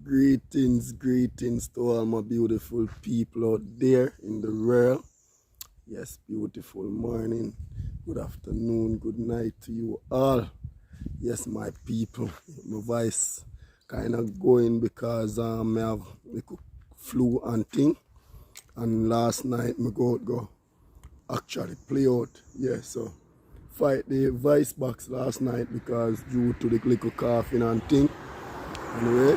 Greetings, greetings to all my beautiful people out there in the world. Yes, beautiful morning, good afternoon, good night to you all. Yes, my people, my voice kind of going because I have like flu and thing. And last night I go actually play out. Yeah, so fight the voice box last night because due to the little coughing and thing. Anyway,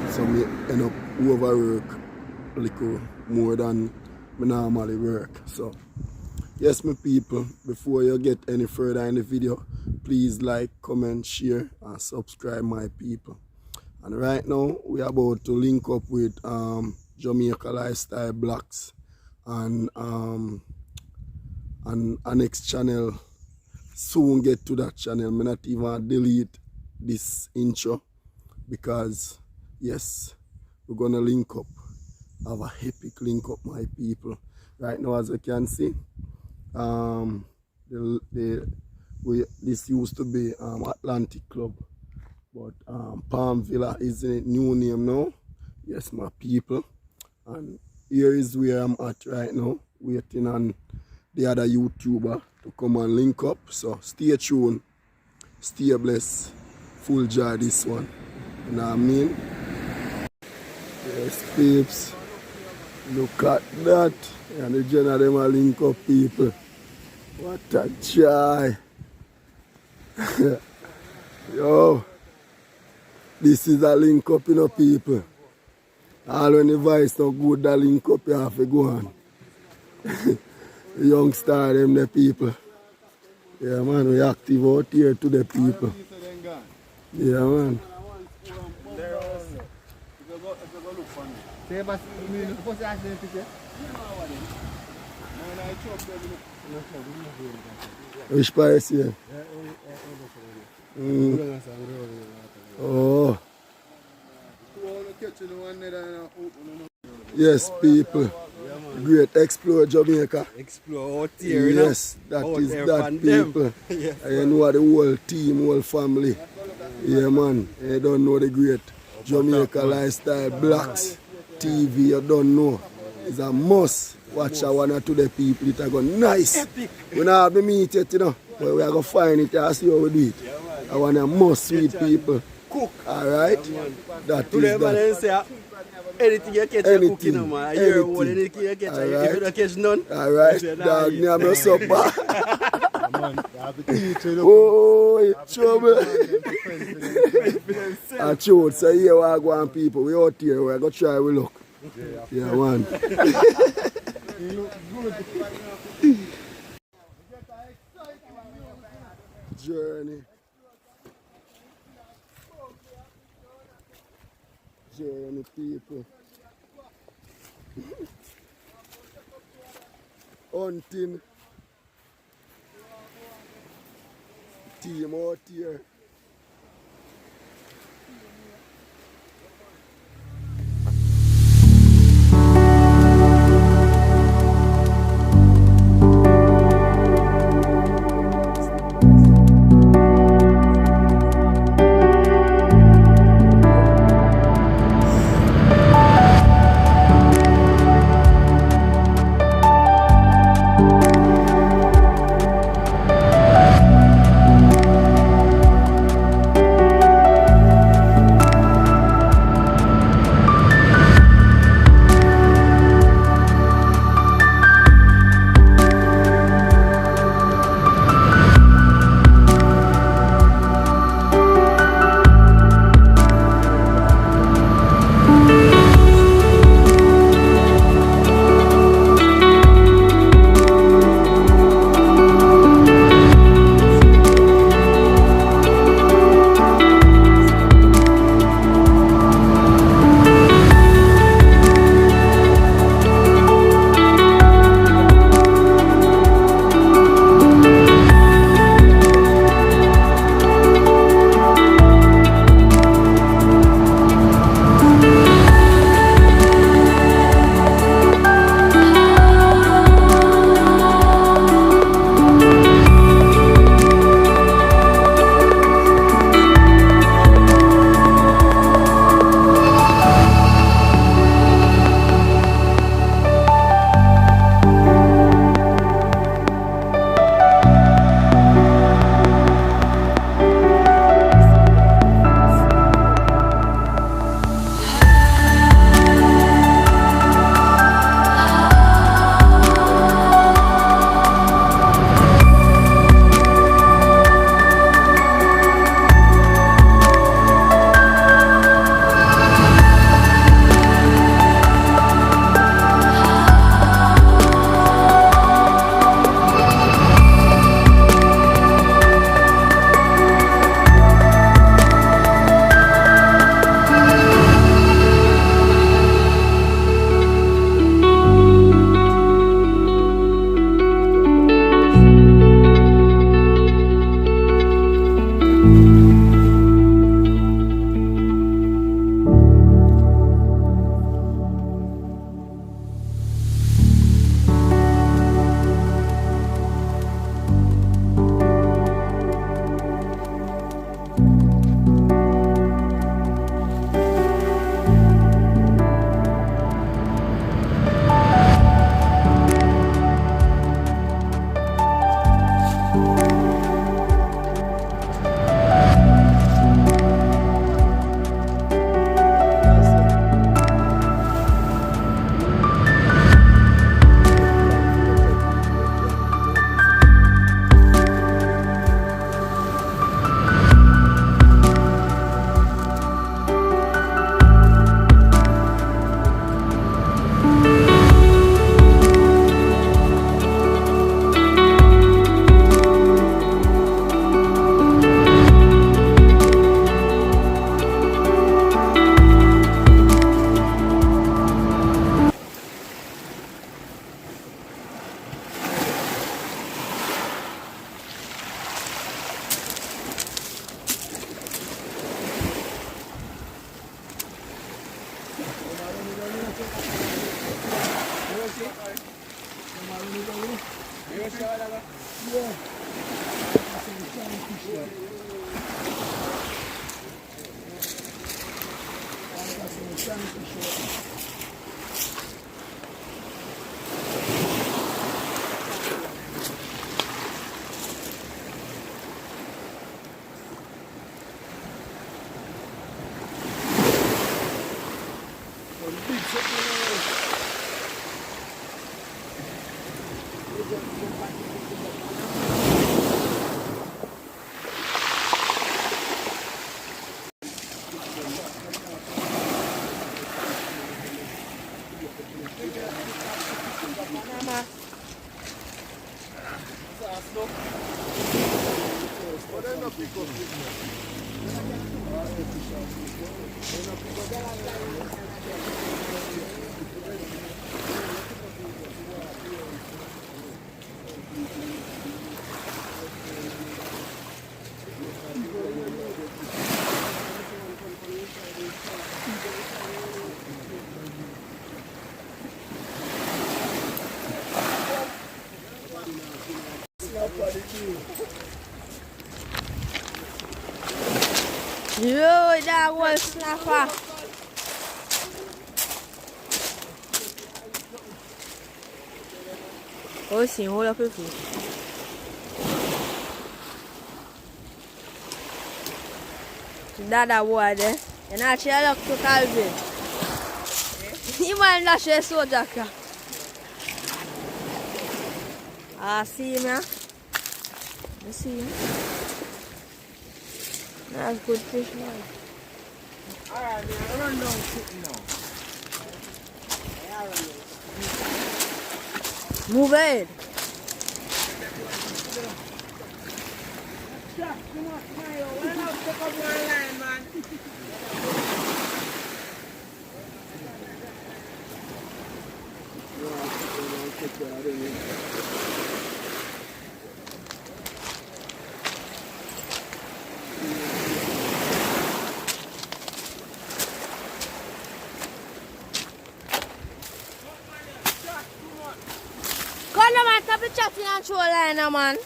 so me end up overwork a little more than me normally work. So yes, my people, before you get any further in the video, please like, comment, share and subscribe, my people. And right now we are about to link up with Jamaica Lifestyle Blaxx and our next channel. Soon get to that channel. Me not even delete this intro because yes, we're gonna link up. Have a epic link up, my people. Right now, as you can see, this used to be Atlantic Club, but Palm Villa is a new name now. Yes, my people. And here is where I'm at right now, waiting on the other YouTuber to come and link up. So stay tuned, stay blessed, full joy this one. You know what I mean? Yes, peeps. Look at that. And the general them a link up, people. What a joy. Yo. This is a link up, you know, people. All when the voice not good, that link up you have to go on. The young star them the people. Yeah man, we active out here to the people. Yeah man. Which place here? Oh. Yes, people. Great explore Jamaica. Explore out here, yes, that out is that people. Yes. You know the whole team, whole family. Yeah man, you don't know the great Jamaica Lifestyle Blaxx TV, you don't know. It's a must. Watch I one or two the people, it a go nice. Epic. We not have the meat yet, you know. But we are going to find it and see how we do it. I want a must sweet people. Cook. Alright? That is that. Anything you catch, you cook, you know, man. Anything you catch, if you don't catch none. Alright, dog, me have no supper. Oh, Chub. I chose, so here we are going, people. We out here, we are going to try we look. Yeah, man. Journey, people. Hunting team out here. Yo, that was snapper. Oh, sim, rola pro fim. Dada boy there. And actually I look to Calvin. He might not share so Jacka. Ah, see him, yeah? You see him? That's good fish, man. Alright, man, run down sitting now. Move ahead. Come on, Mario. Why not pick up one line, man? Come on, man, stop the chatting and show line, man.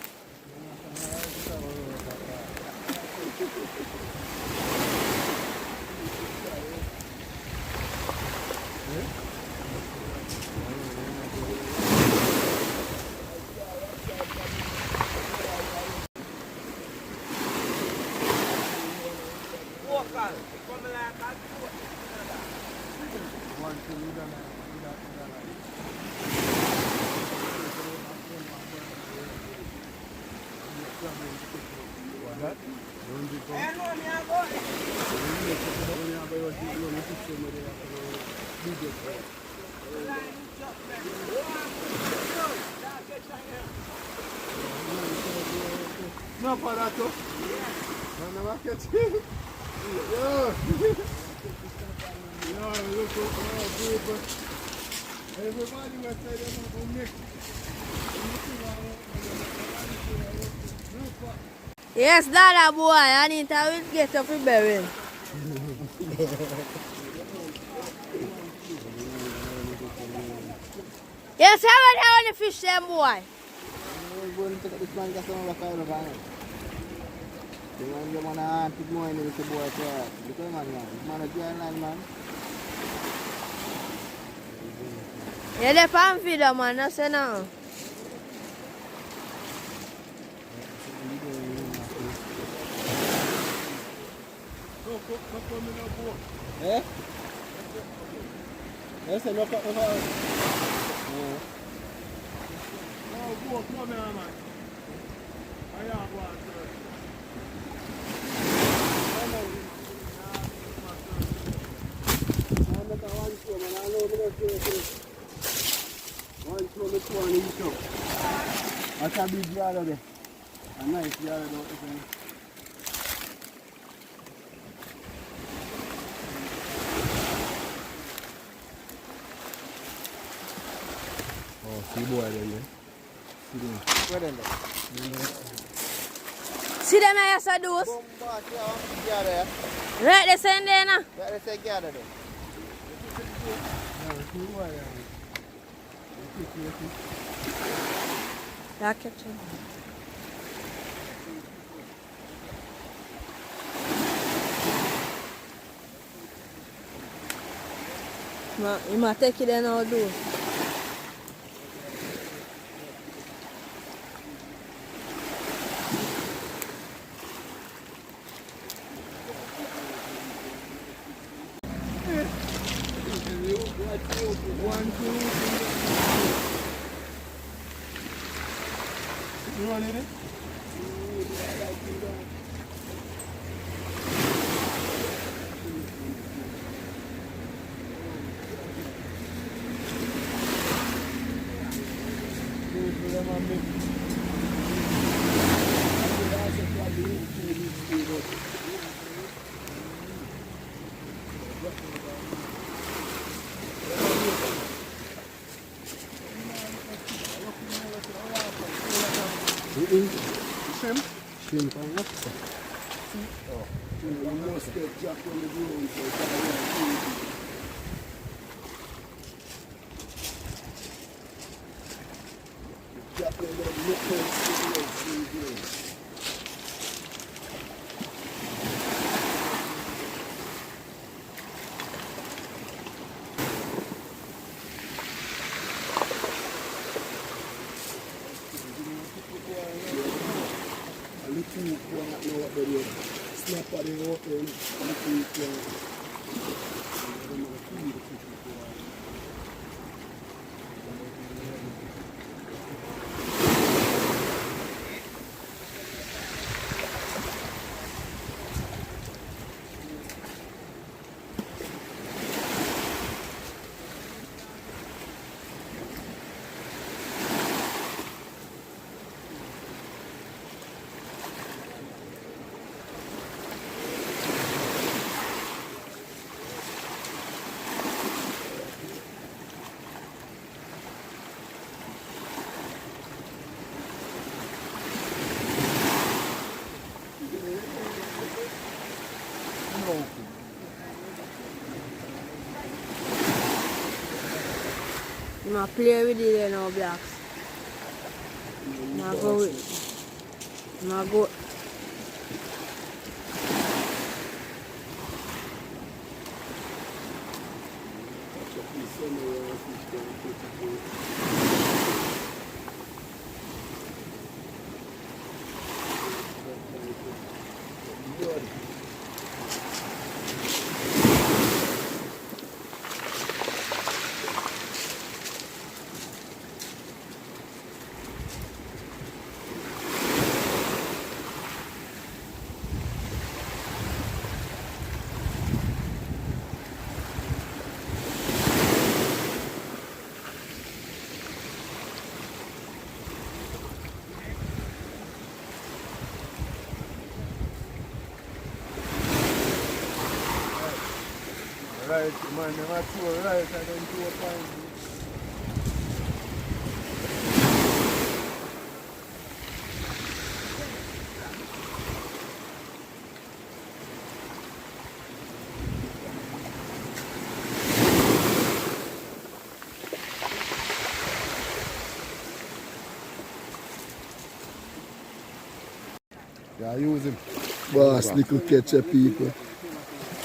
No aparato. No va a quedar. Yo, look, everybody was saying about Nick. Yes, Dada boy, I need to get up in berry. Yes, how the fish them boy? I'm going to take this man get some of the kind of it. The one you want to keep going with the boy there. Look at man, man a giant line, man. Yeah, the palm feeder, man, no say no. Eh? Yes, look at the that's a big yard there. A nice yard out there. Oh, see boy there, yeah. See them. Where them there? See them here, so those? Bomba, see how big yard there. Right, they send there now. Where they say yard there? Yeah, catch him. You might take it in now, do. One, two, three. You running it? Shrimp? Shrimp and lobster. Oh. You must get jack on the ground for jack on the local. Snap at the open, You might play with it there now, Blaxx. Now go with it. Now go. Right, man, never throw right, I don't throw a pint. Yeah, use him. Boss, little ketchup people.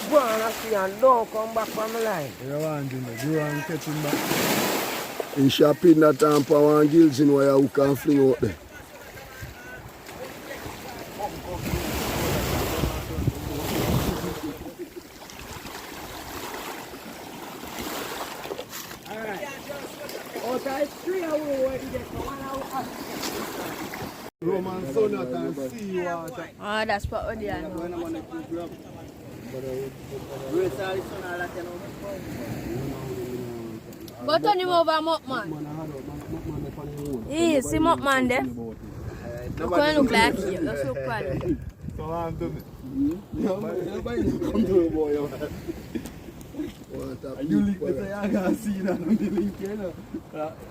Go on and see and don't come back from the line. You want him to go and catch him back. In shopping that time for one gills in where you can fling out there. Roman son out and sea water. Oh, that's what we're doing. But turn him over, Mopman. Yeah, see Mopman there? Look how you look like you. Let's look at it. So I'm doing it. Nobody come to the boy. You lick the say I can see that on the link, you know.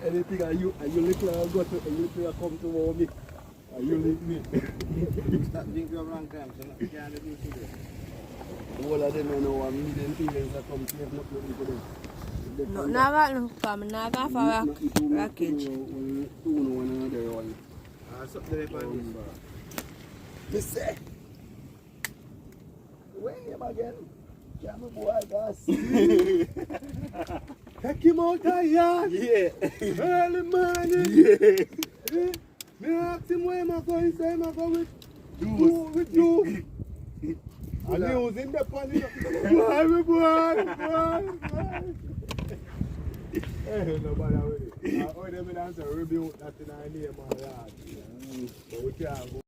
Anything you lick like go to you lick come to me. You lick me. Stop drinking your wrong time, so you can't do it. All of them know what million feelings that come to them, not looking for them. No, naga no come, naga for wreckage. Something there for this. Me say, where him again? Can my boy gas? Take him out of yard. Yeah. Early morning. Yeah. Me ask him where am I going, say am I go with you. And he was in the pan, boy. Hey, nobody with it. I heard them in answer, rebuke that in our name and yard. But we can't go.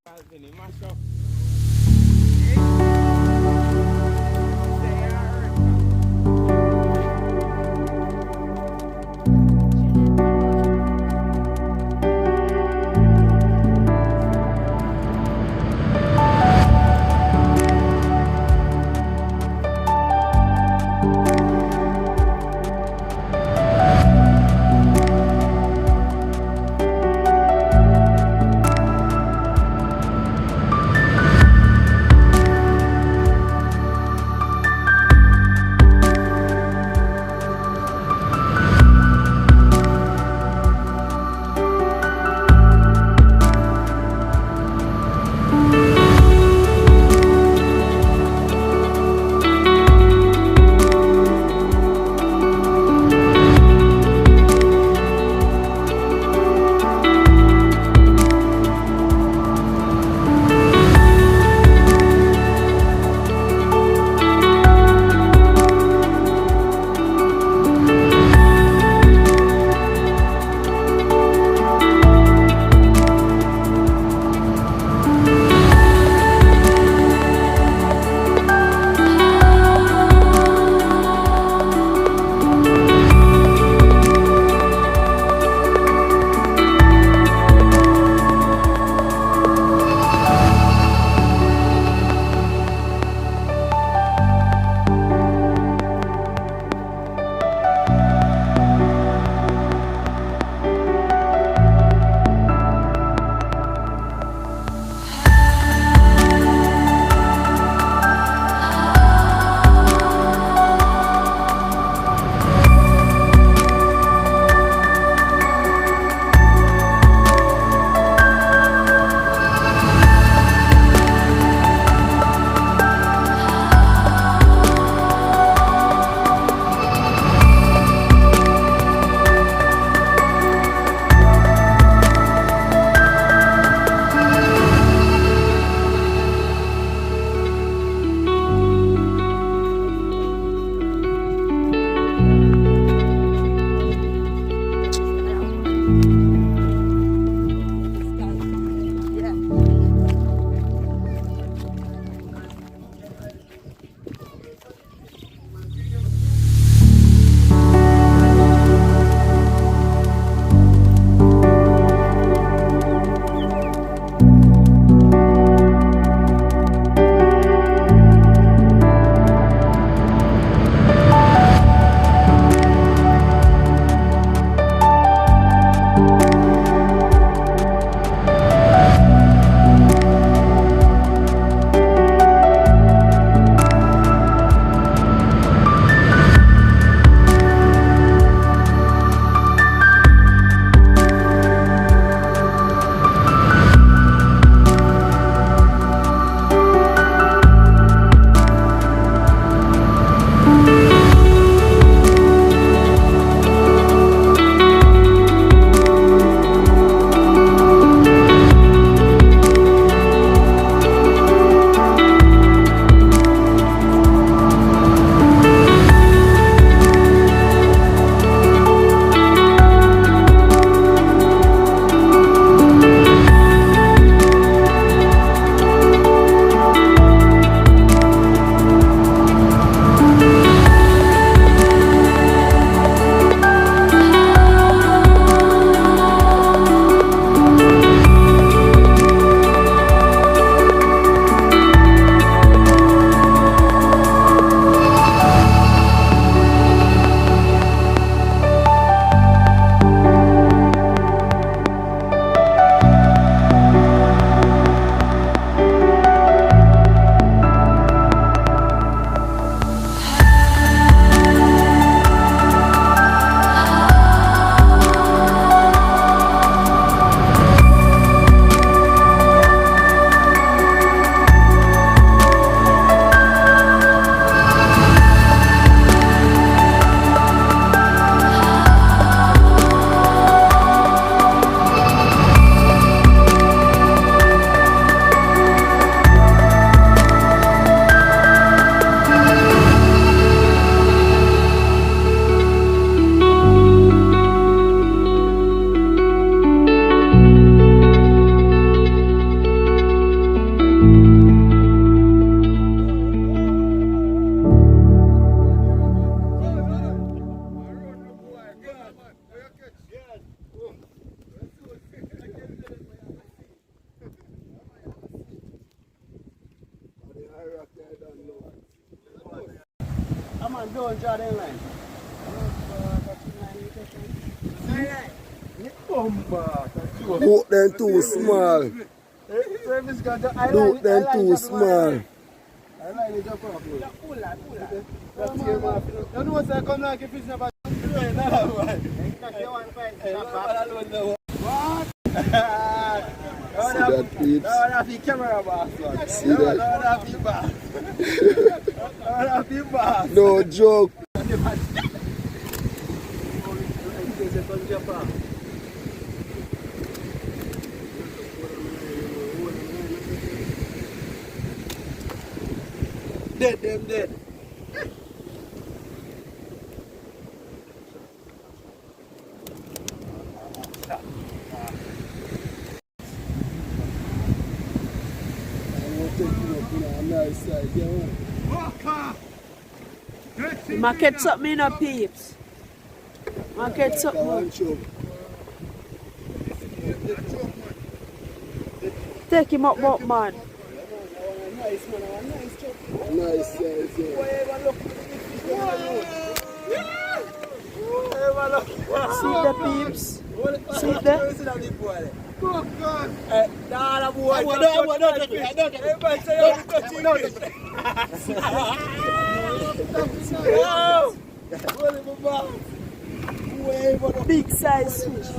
don't draw them line. Boat them too small. Boat them too small. I like the jump up. You know what's come like if it's never what? See that, peeps? See that? No joke. Dead, them dead. Market something in a peeps. Market something. Take him up, man. Nice, See the peeps? See that? Oh God! Nah, boy. Don't Big size fish.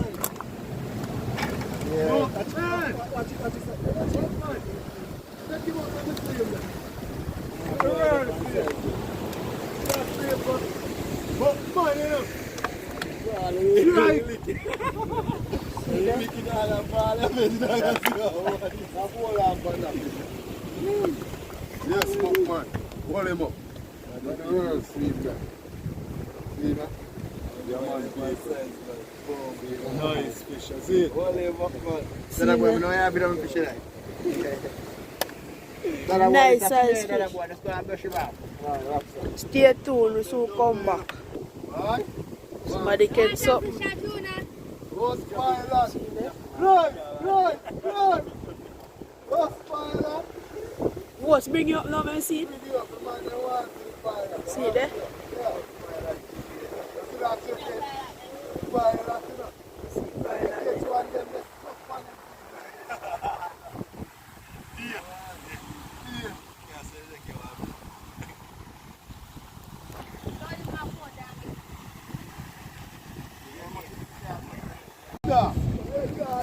Yes, smoke man. Hold him up. Sweet man. See that? Nice fish. See it? hold him up, man. That boy, no have been on fish like. Nice size That fish. boy, just go and brush him off. Stay tuned, we soon come back. Somebody catch something. Roast pilot. Run! Roast pilot. What's bring you up now, man? See? See there?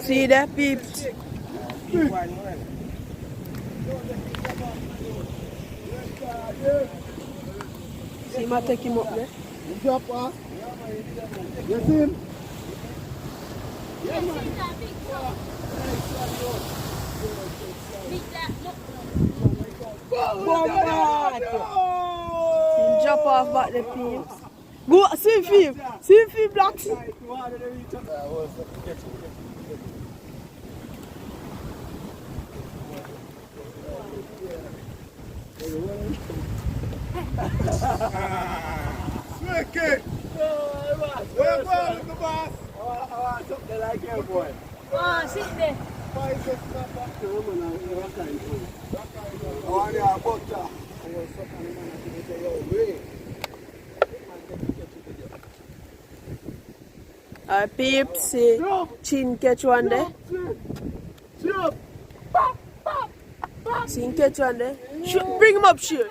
See that, peeps? See him, I take him up there. Drop off. You see him? See him drop off back the peeps. Go, see him, Blaxx. Swicky! Where going, the boss? I want something like your boy. Oh, sit there. I want your butter. Peeps, see Chin catch one there. See him catch one there. Bring him up, shoot.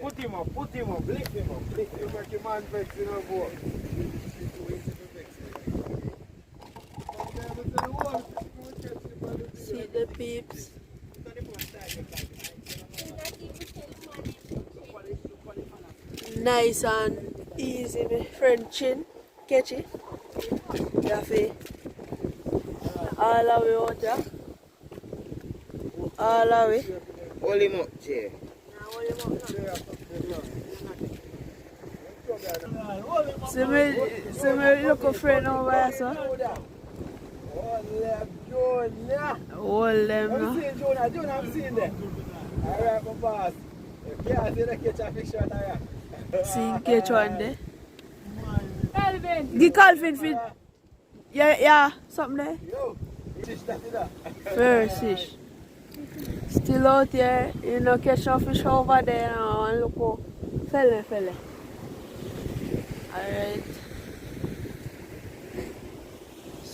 Put him up, lift him up. You make your man vex, you know, boy. See the peeps. Nice and easy, my friend Chin. Catch it. Daffy. All the way out there. All the way. Hold him up, chair. See me look a friend over here, sir. Hold them now. Jonah, I'm seeing them. Alright, my boss. Yeah, I see the catch a fish right here. See him catch one there. Give Calvin feed. Yeah, something there. Yo, fish that is that. First fish. Still out here, you know, catch a fish over there now and look how fella.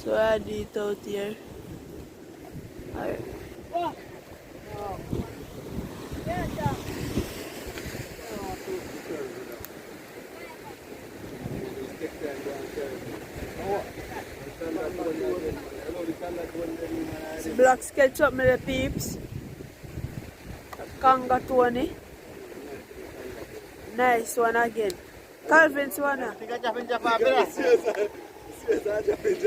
So I do it out here. Alright. Blaxx catch up me the peeps. Kanga Tony. Nice one again. Calvin's one. See the rest of peeps.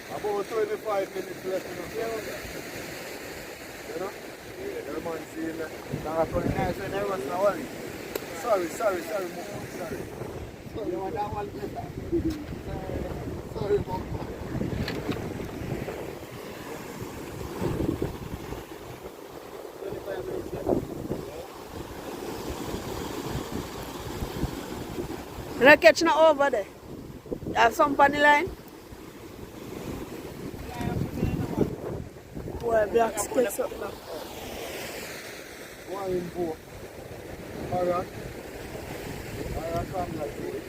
About 25 minutes left. You know? The man seeing that. Sorry, sorry, sorry. Sorry, Mom. You not catching it over there? You have some on the line? Boy, Blaxx catch up now. One in boat. Alright. Alright, come like this.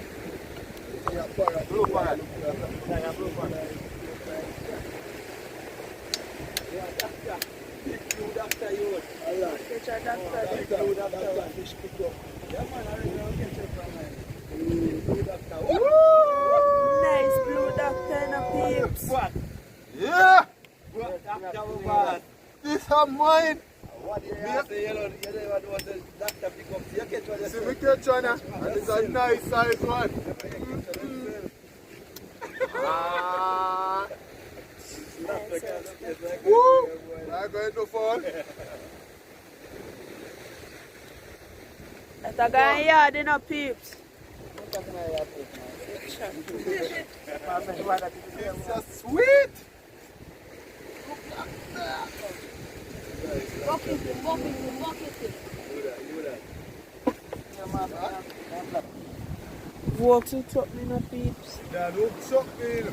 Yeah, parrot. Blue parrot. Yeah, blue parrot. Yeah, doctor. Big blue doctor, you. Alright. Catch a doctor. Big blue doctor. Fish pick up. Yeah, man, I already catch up from there. Blue doctor. Woo! Nice blue doctor in a peeps. What? Yeah! This is mine! What you say, you know what the doctor pick up? You catch one. See me catch one, and it's a nice size one. Woo! I'm going to fall. That's a guy yard in a peeps. It's a sweet! Walk to truck me in a peeps. That looks so good.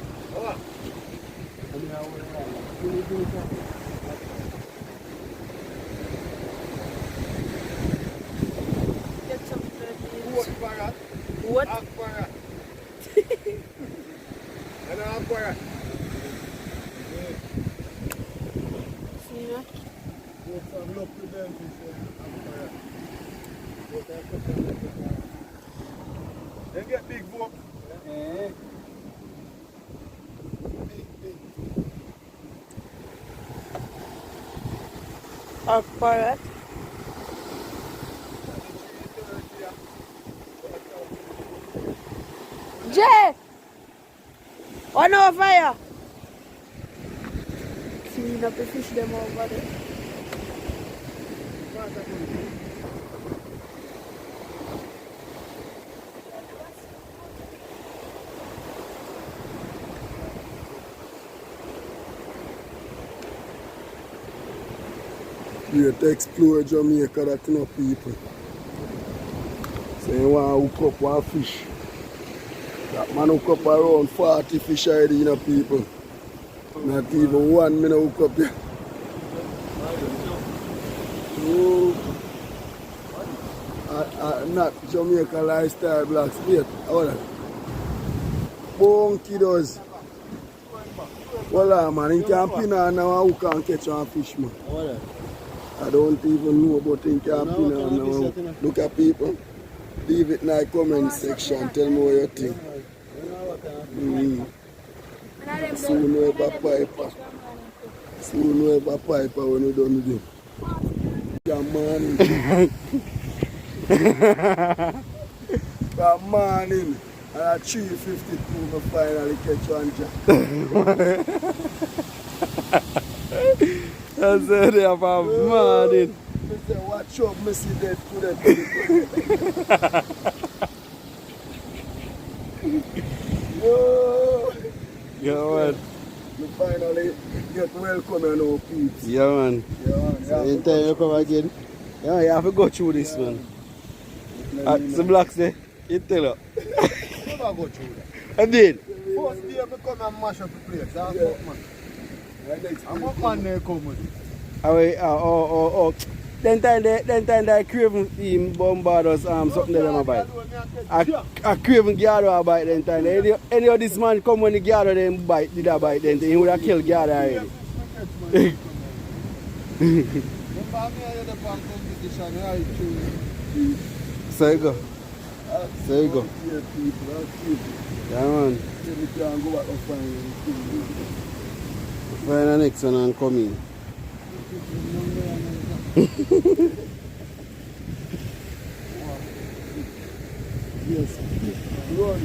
Get some peeps. What parrot? What? Half parrot. And a half parrot. See me? Get some luck with them, then get big book. A parrot. Jay! One over here. Clean up the fish them over there. Here to explore Jamaica, that enough people. So you want to hook up one fish. That man hook up around 40 fish already, you know, people. Not even one minute hook up here. Not Jamaica lifestyle Blaxx. Wait, hold on. Bonky does. Well, man, he can't pin on now who can catch one fish, man. I don't even know about him can't pin on now. Look at people. Leave it in the comment section. Tell me what you think. Soon we have a piper. Soon we have a piper when we done with him. Good morning. Good morning. At 3:52 we finally catch one jack. I said they have a morning. I say, watch out, I see that to the people. Yo. Yeah, man. We finally get welcome and all peeps. Yeah, man. Yeah, man. So anytime you come again, yeah, you have to go through this, man. The Blaxx there, you tell her. Never go through that. I did. First day I come and mash up the place. That's Yeah. what man. I'm up man there come with it. Oh, then time they craving him bombard us something that them a bite. A craving Gyaro a bite then time. Any of this man come when the Gyaro then bite, did a bite then he would have killed Gyaro already. So you go. So you go. Yeah man. Find the next one and come in. Yes. Run.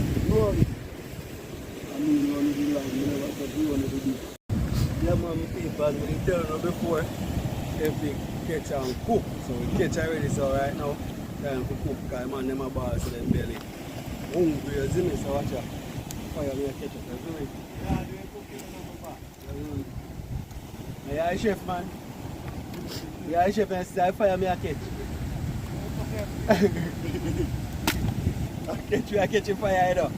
I mean, run the line. You never said you want to do. Yeah man, people, as we tell you before, if we catch and cook. So we catch already, so right now, time to cook, because man, them a ball so them belly hungry, you see me? So watch out. Fire me a catch up, you see me? Yeah, chef man. Yeah, chef and say fire me a catch. I catch you fire head up.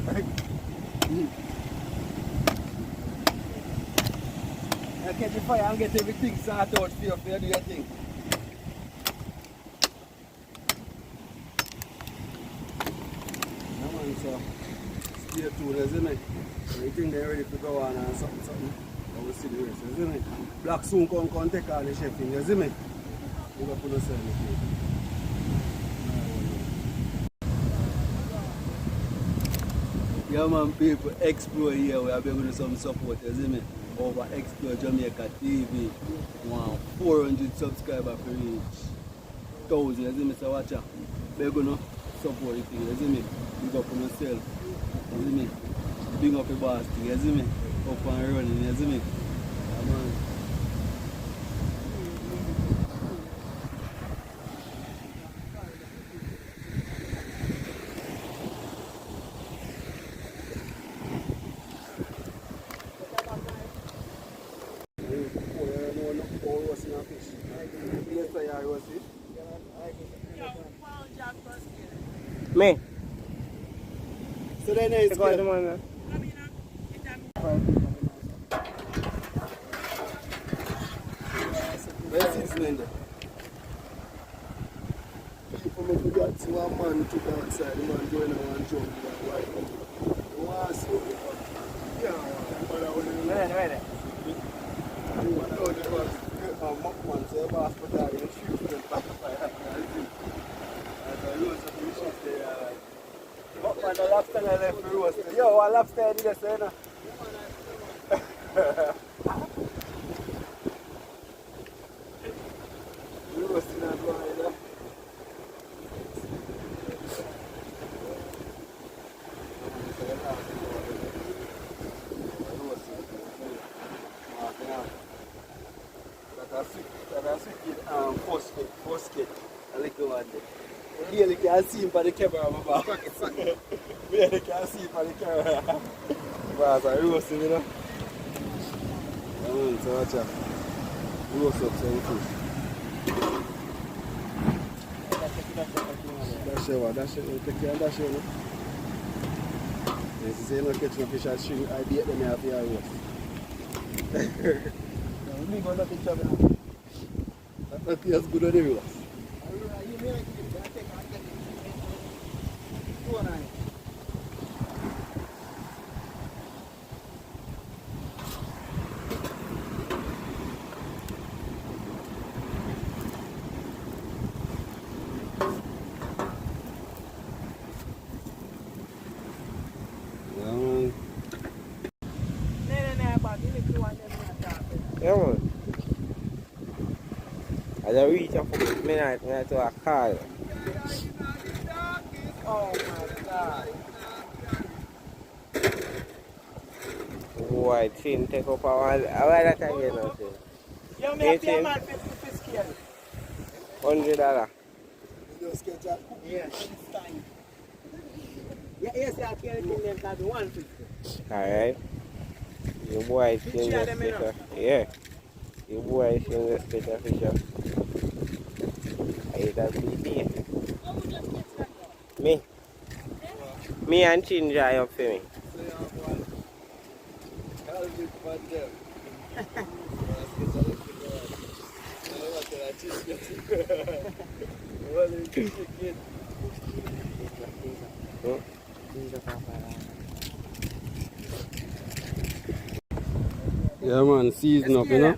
I catch you fire and get everything sorted out for you to do your thing. So stay tuned, isn't it? Everything they're ready to go on and something. I will see the rest, isn't it? Blaxx soon come take on the chefing, isn't it? You got to put us in the plate. Yeah man, people, explore here, we are going to some support, isn't it? Over Explore Jamaica TV. Wow, 400 subscribers for reach 1,000, isn't it? So watch out. We're going to support it, isn't it? Big up on yourself, isn't it? Big up your boss, isn't it? Up and running, isn't it? Yeah, man. Me? So then it's Go on, man. Where's his name? People make me got to a man to go outside, the man going on and jump. What's up? Yeah, Ready. The lobster left for roast. Yo, what lobster did I say now? Roasting and going there. That's a sweet phosphate, a little one there. Really can't see him by the camera, Baba. Really can't see him by the camera. But I roasting, you know. So watch out. Roast up some fish. That's it. Take care of that shit, no? If you say no catch no fish, I beat them here for your roast. Me go to the Chub. That tastes good on the roast. Yeah, man. As I reach up for midnight, I to a car. Oh my God. Boy, chin take up a while. How that again now, chin? You make a man $50 scale. $100. You just catch up. Yeah, it's time. Yeah, yes, I carry them that $150. Alright. Your boy chin just take a... Yeah. Your boy chin just take a fish up. I eat that BP. Me and Chin dry up for me. Yeah man, season up, you know.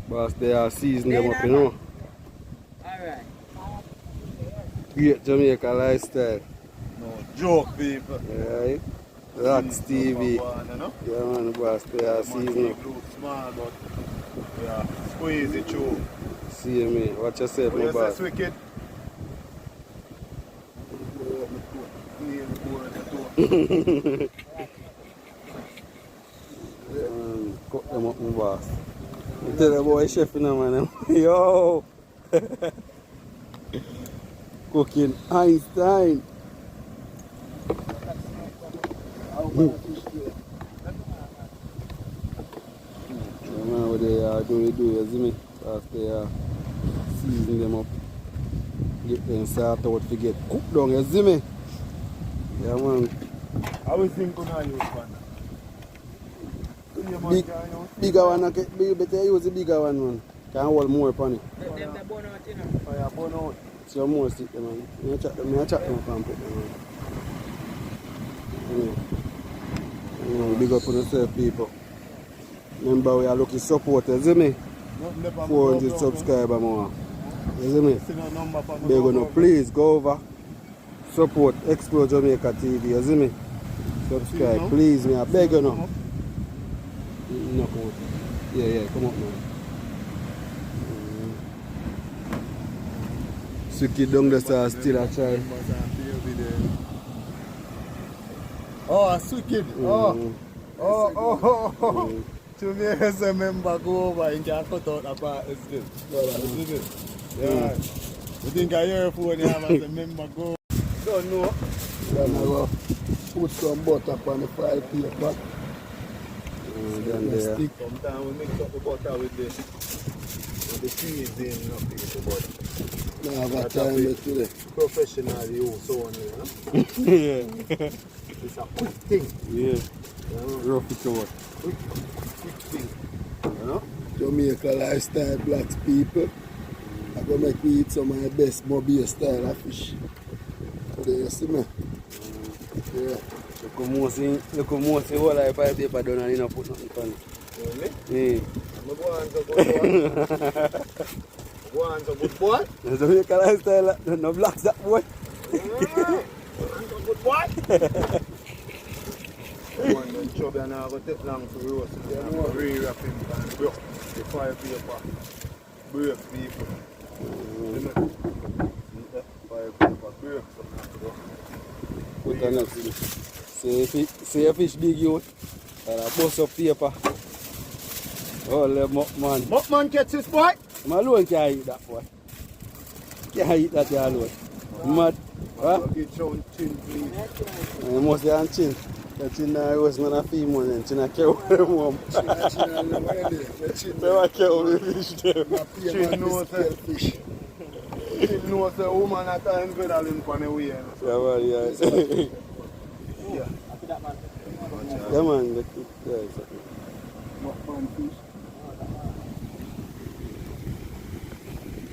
Boss, they are season them up, you know. Alright. Great Jamaica lifestyle. No joke, people. Right? Blaxx TV. You know? Yeah man, boss, they are season up. Look small, but yeah, squeeze it through. See me, watch yourself, my boss. Wicked. Cook them up, my boss. You tell the boy chef, you know, man. Yo! Cooking Einstein. Yeah, man, what they do, you see me? Because they season them up. Get them sort out to get cooked down, you see me? Yeah, man. I was thinking I use one. Bigger one, okay? Better use the bigger one, man. Can hold more upon it. Them the bone out, you know. Oh, yeah, bone out. So more stick them, man. I chat them and put them, man. Big up on yourself, people. Remember, we are looking supporters, see me? 400 subscribers more. You see me? They're gonna please go over, support Explore Jamaica TV, you see me? Subscribe, please, me. I beg you now. No, come on. Yeah, come up now. Suki down the star still a try. Oh, Suki. Oh. To me, as a member go over and can cut out a part of this. Yeah. You think I hear phone you have as a member go? Don't know. Then I go put some butter on the file paper. Then there. Stick. Sometimes we mix up the butter with the seasoning of the butter. I have a time today. Professional use only, you know? Yeah. It's a quick thing. Yeah. Rough it out. Quick thing. You know? Jamaica lifestyle, Blaxx people. I'm going to make me eat some of my best mobile style of fish. There you see me? Yeah. Look how most of all I buy paper done and you don't put nothing on it. Really? Yeah. I'm going to good boy. Go on to good boy. Jamaica lifestyle, no Blaxx that boy. Good boy. One then Chub and I go take long to roast it. I'm going to re-wrap him and broke the fire paper. Break people. Fire paper break something. Put on next. See a fish big youth. And I bust up paper. Oh, the muckman. Muckman catch this boy? I'm alone can't eat that boy. Can't eat that alone. Mad. Huh? Get your chin please. You must be on chin. The chin was not a female and chin a cow with the mom. Never cow with the fish there. Chin knows that fish. Chin knows the woman at times better in the way. Yeah, man, yeah. Yeah. Yeah, man. Yeah, exactly. Muckman fish.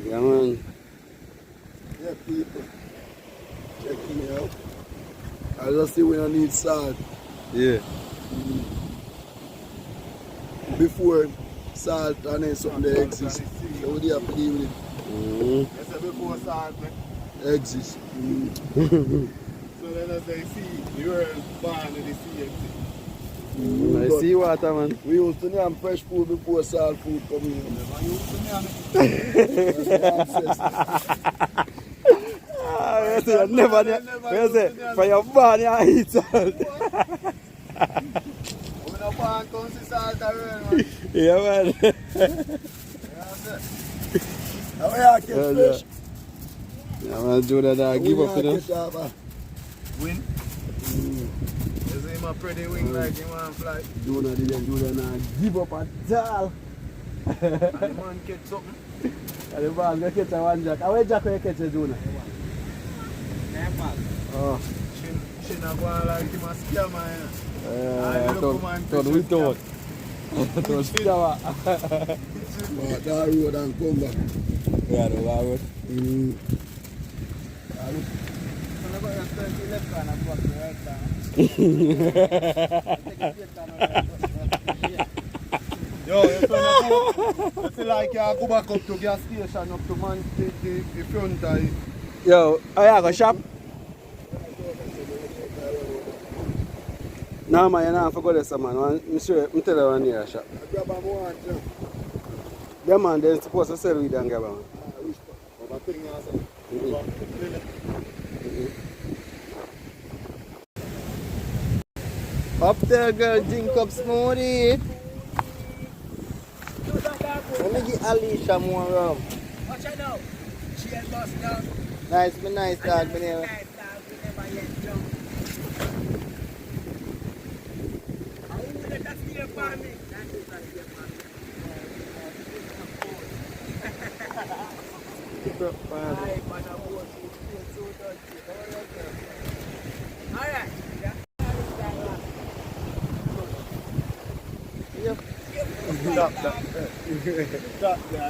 Yeah, man. Yeah, people. Checking it out. I just see we don't need salt. Yeah. Before salt and then something that exists. So we have to deal with it. You said before salt, man. Exist. So then as I see, the world born with the sea exist. I see water, man. We used to name fresh food before salt food come in. Never used to name it. You say, never, you say, for your body, I eat salt. When I born comes to salt around, man. Yeah, man. How are you catch fish? Yeah, man, Jordan, I give up, you know. Win? You see my pretty wing like him want fly. Jordan, give up at all. And the man catch something. And the man going to catch a one jack. How jack will you catch a Jordan? Oh. She not going like him a scammer, you know. Thought we thought. Thought scammer. But that road and come back. Yeah, the road. Mm. Yo, you feel like you go back up to gas station, up to man, the front of it. Yo, oh yeah, go shop? No man, you don't have to go there, man. I'm sure, I'm telling you one here shop. Grab a more. Yeah man, they're supposed to sell weed and grab one. Up there, girl, drink up smoothie. Let me give Alicia more rum. Watch out now. She had bust down. Nice, me nice dog, me never. Nice dog, we never yet jump. How would that steal for me? Alright.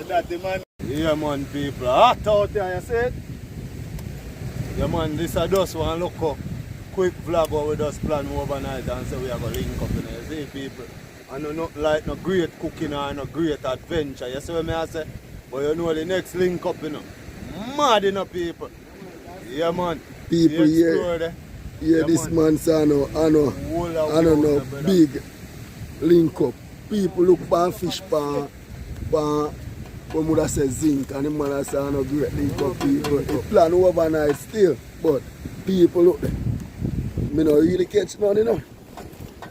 That's the man. Yeah, man, people. Hot out there, you see it? Yeah, man, this is just one look up. Quick vlog where we just plan overnight and say we are going to link up in there. You see, people? I know not like no great cooking or no great adventure. You see what I say? But you know the next link up, you know. Mad, you know, people. Yeah, man. People here. Yeah, this man say I know big link up. People look for fish pan when would I say zinc and the man say I know great link up people. They plan overnight still, but people look there. Me no really catch none, you know.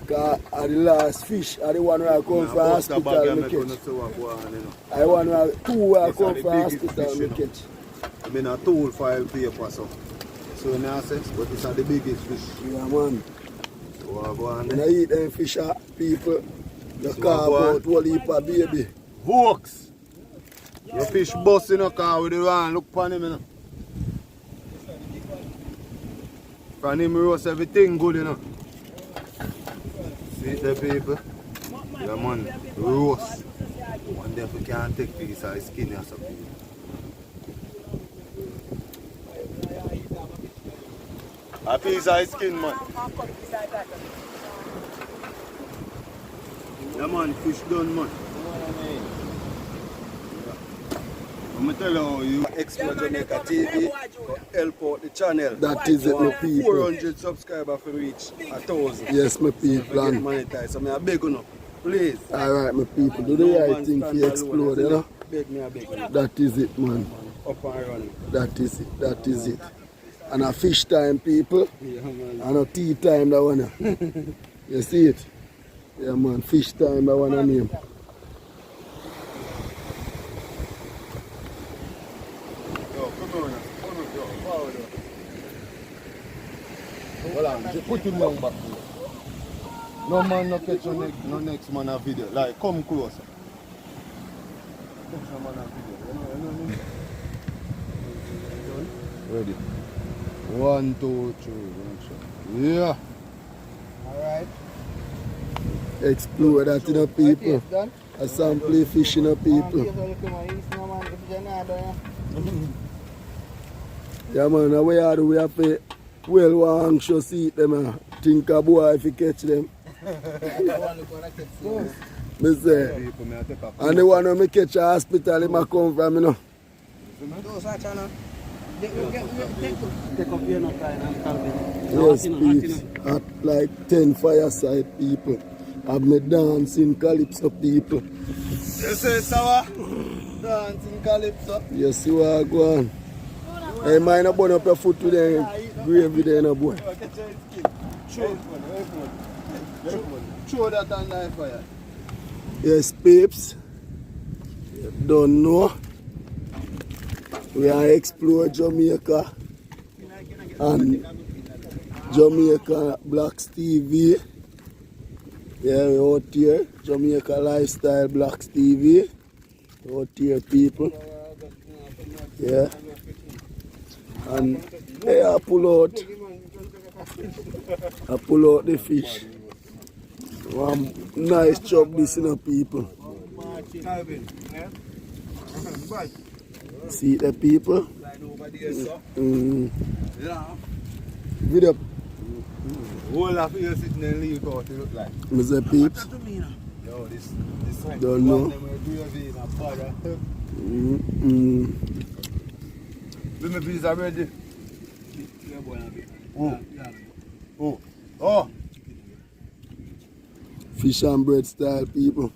Cause the last fish, the one where I come from hospital, me catch. I one where two where I come from hospital, me catch. I mean a tool file paper so. So you know, but these are the biggest fish. Yeah, man. So I go on when I eat them fish, people, you carve out one heap of baby. Hooks! Your fish bust in a car with the one, look upon him, you know. From him roast everything good, you know. See the people? Yeah, man, roast. One day if we can't take piece of skin or something. A piece of skin, man. Yeah, man, fish done, man. I'm going to tell you how you Explore Jamaica TV help out the channel. That is it, my people. 400 subscribers for reach 1,000. Yes, my people. Get monetized. So I beg you now, please. Alright, my people. Do the right thing for explode, you know? Beg me, I beg you. That is it, man. Up and running. That is it. That is it. And a fish time, people. Yeah, man. And a tea time, that one. You see it? Yeah, man. Fish time, that one name. Hold on, just put him down back. No man no catch no next man a video. Like come closer. Catch no man a video. You know what I mean? Ready. 1, 2, 3. Yeah. Alright. Explore that in the people. A sample fish in the people. Yeah, man. Now we have to well anxious eat them. Think a boy if you catch them. Me say. And the one when me catch a hospital, he might come from, you know. Take up here no time and Calvin. Yes, please. At like 10 fireside people. Have me dancing calypso people. You say sour? Dancing calypso. Yes, you are going. Hey, mind not burn up your foot with the gravy there, no boy. Throw that on the fire. Yes, peeps. You don't know. We are explore Jamaica and Jamaica Blaxx TV. Yeah, we out here. Jamaica Lifestyle Blaxx TV. Out here, people. Yeah. And hey, I pull out the fish. One nice chop this in the people. See the people? Line over there, so. Yeah. Video. Whole of you sitting and leave out, it look like. Mr. Peeps. Yo, this one. Don't know. One them will do your in a father. Let me please already. Oh. Fish and bread style people.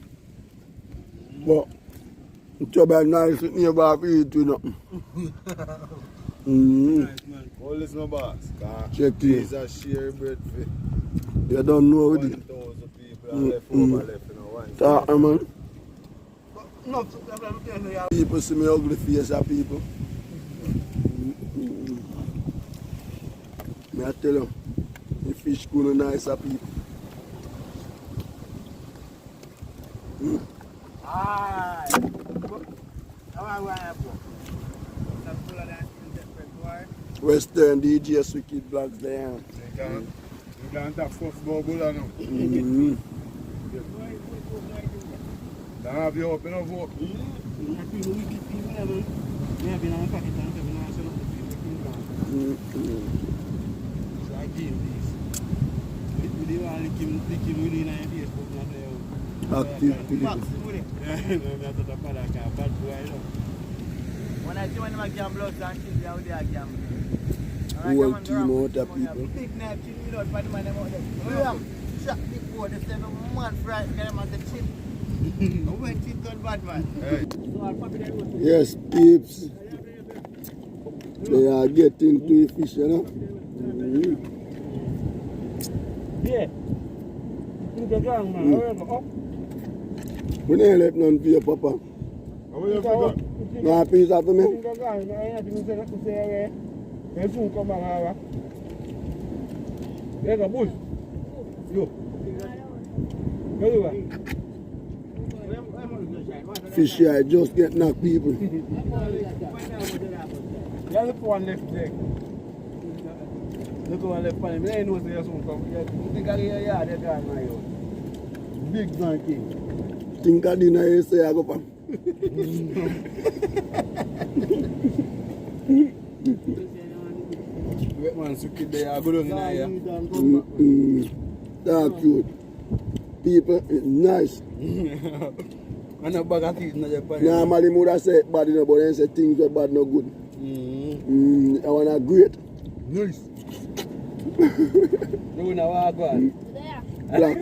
But Chub is nice with neighbor for eat with nothing. Nice, man. All this no boss. Check it. These are share bread for You don't know what it 1,000 people and left over left in a one. talk, man. No, People see me ugly face of people. Me I tell you, the fish good and nice of people. Aye. How I want to go? That's full of that different word. Western DJs wicked Blaxx there. You can't have first bubble now. Don't have you open up vote. People wicked people never. We have been on pocket and we don't sell up the people. So I give this. We didn't want to lick him within our Facebook. Active people. When I see one of my gamblers and things, they are with their gambling. Whole team out of people. Big knife, chin without find man out there. Bam! Shot big board, they say no man fright, get him at the chin. When chin done bad man. Yes, peeps. They are getting to the fish, you know. Yeah. You can go, man. We ain't left none for you, Papa. How you figure? No piece of me. Fish here just get knocked people. Yeah, look one left leg. Look one left pan. I know there's some come. You think I hear yeah, they're gone now. Big donkey. Think I didn't say I go back. Wet man, so kid there, I go down in here. That's cute. People, it's nice. And a bag of teeth in the pan. Normally, I would have said bad, you know, but then say things are bad, no good. I want to great. Nice. You know what I got? Black.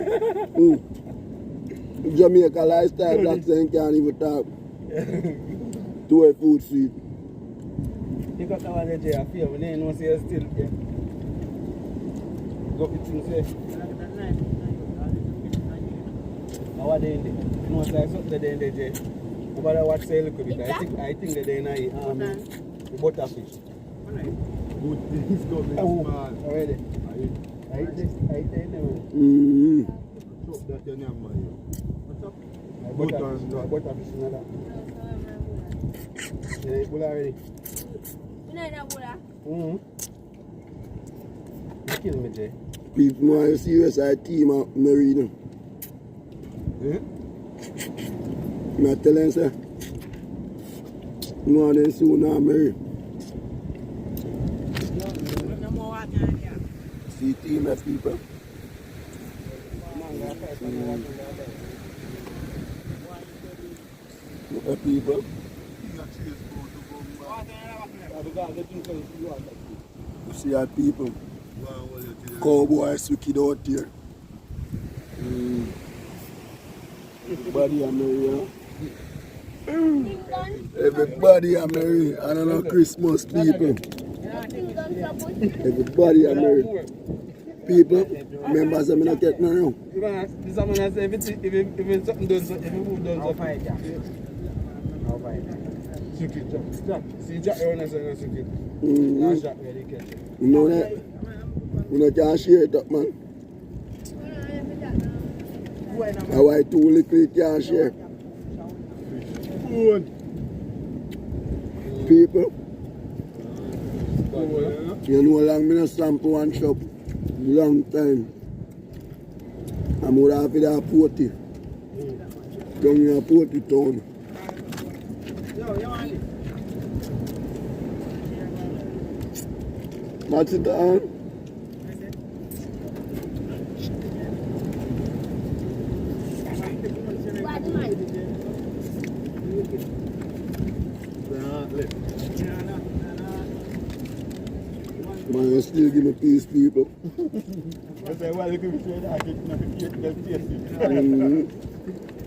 Jamaica lifestyle, Blaxx and can't even talk. To a food street. You got that one there, I feel, but then you know, say still, yeah. Go with things there. How are they in there? You know, like something there in there, Jay. But I watch say a little bit. I think that they're in the butterfish. Good things coming. Already. I eat them. Chop that your name, man. What's up? Butterfish in that. Yeah, you pull already. Kill me, Jay. People want to see USI team out Marina. I tell them, sir, no, they soon not marry. See team of people. People. You see our people. Cowboys wicked out here. Everybody are married. Everybody are married. I don't know Christmas people. Everybody are married. People, members of me not get no room. This man has if it's something done, if you move done, I'll find it. Suki, Jack. See Jack, you want to say Suki. Last Jack, where they catch it. You know that? You can't share it up, man. That's why too little you can't share. People, you know how long I not sample one shop. Long time. I'm going to have it at 40. Down in a 40 town. Match it down. Man, you still give me peace, people.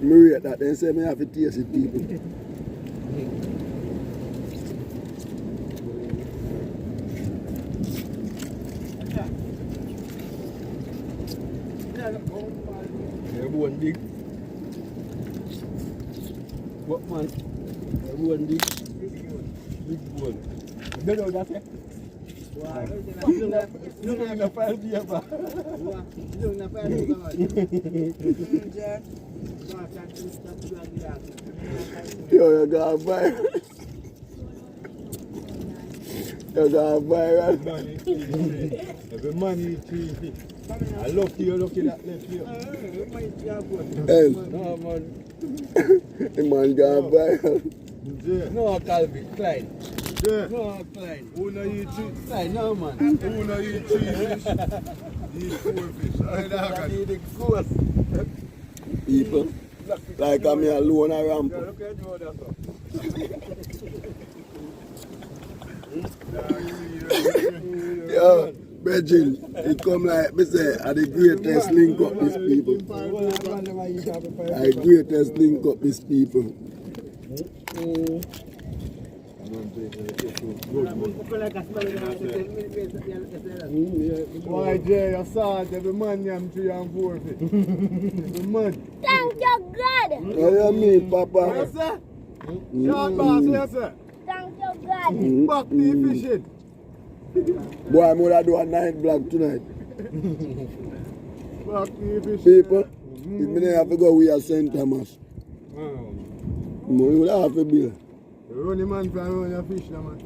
Me rate that, then say me have to taste it, people. Everyone big. What man? Everyone big. Big bone. You know that's it? You know na fire dia ba? You know na fire dia ba? Yo, you got viral. You got viral. Every man eat cheese. I love you that left here. Hey, No man. the man got viral. No Calvin, Klein. No Klein. Who know you cheese? Klein, no man. Who know you cheese? Eat 4 fish. I need the course. People, like I'm here alone around. Look at you, that's all. Yo, Bridging, it come like me say, are the greatest link up these people. The greatest link up these people. Why, Jay, I saw it, every man yam 3 and 4 feet. Every man. Thank you, God. What you mean, Papa? Yes, sir. Short boss, yes, sir. Thank you, God. Back to the fishing. Boy, I'm gonna do a night vlog tonight. Back to the fishing. People, if me have to go, we are St. Thomas. We would have to be. The running man can run your fish, now, man.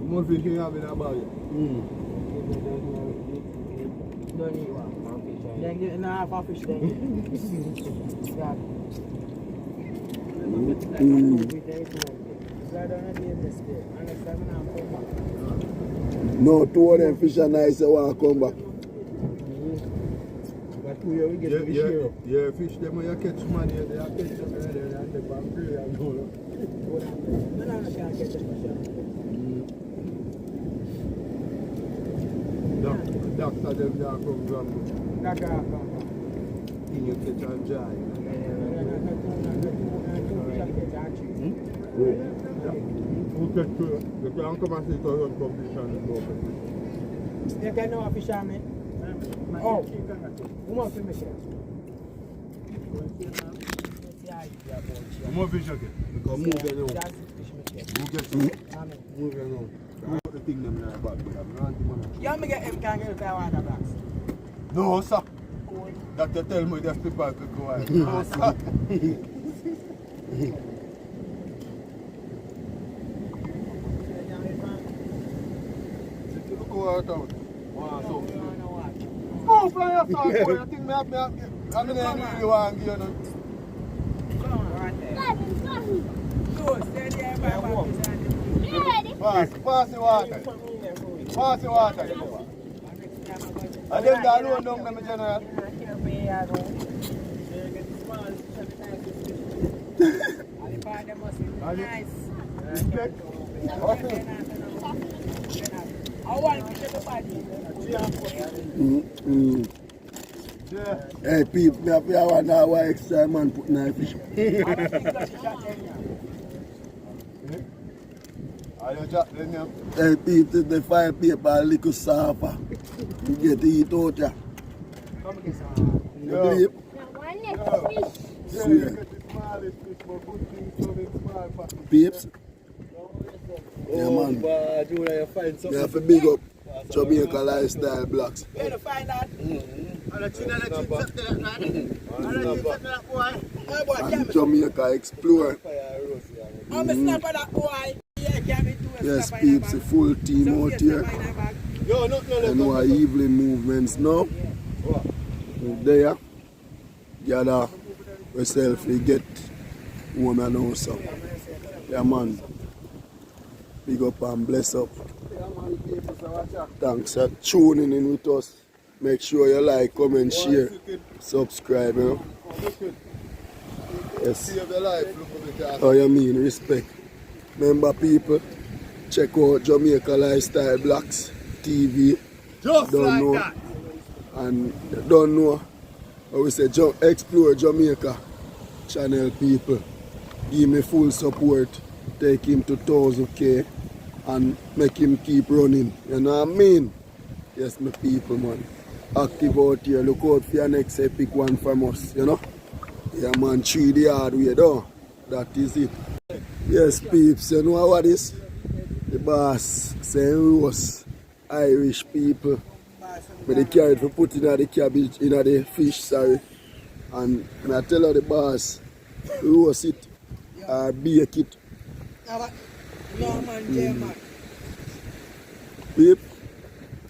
More fish you have in a bag. Don't eat one. Then get an half a fish then. No, 2 of them fish are nice, they want to come back. Yeah, fish them when you catch money, they are catch them and they back here and go. Doctor them there come from. In your catch and dry. Who catch you? You can't come and see it on competition. You can know a fisherman. Oh, who wants to make it? More fish again. Because move them now. Who gets you? Move them now. The thing them in the bag. You me get him can get if I want a Blaxx. No, sir. That you tell me that's the bag to go out. No, sir. Go out. Oh, fly up, boy. You think me have me? I'm in the you want to give you. Good, stay there by Ready? Pass the water. Pass the water. I them that alone down them general. Nice. I want to fish everybody. Hey, people, me have to have an hour extra man put in a fish. Hey, people, the fire paper a little softer. You get to eat out here. Come get some. You believe? One next fish. See, peeps. Yeah, man. You find You have to big up Jamaica lifestyle Blaxx. Where to find that? And Jamaica explore. I'm a snap of that boy. Yes, peeps, the full team out here. And our evening movements now. There, gather yourself, we get home and also. Yeah, man. Big up and bless up. Thanks for tuning in with us. Make sure you like, comment, share, subscribe. You know? Yes. Save your life, look at the How you mean? Respect. Remember, people, check out Jamaica Lifestyle Blaxx TV. Just Don't like know. that. And don't know. I will say explore Jamaica channel, people. Give me full support. Take him to 1000K and make him keep running. You know what I mean? Yes, my people, man. Active out here. Look out for your next epic one from us, you know? Yeah, man, 3 the hard way, though. That is it. Yes, peeps, you know what is? The boss saying roast Irish people. But they carry it for put in the cabbage, in the fish, sorry. And I tell her the boss, roast it or bake it. No, man, German. Peep,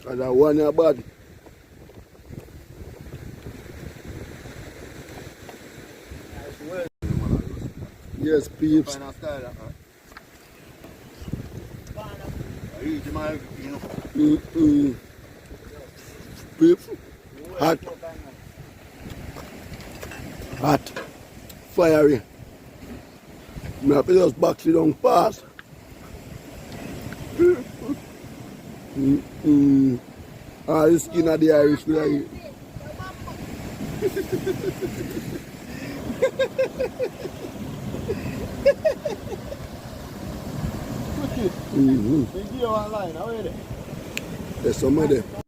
and that one your bad. Yes, peeps. Peep, hot. Hot. Fiery. I have to just box it down fast. All the skin of the Irish will I eat. There's some of them.